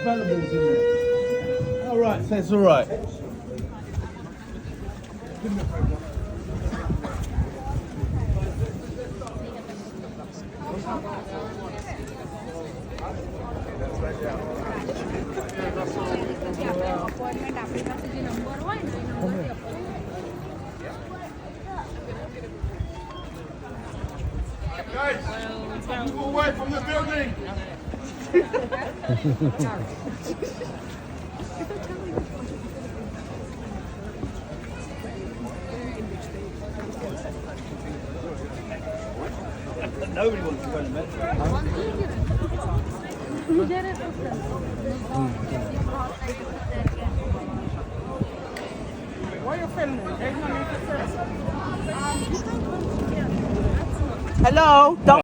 valuables in there. All right, so it's all right. Guys, move away from the building. Nobody wants to go to metro. Why are you filming? There's no need to film. Hello. Don't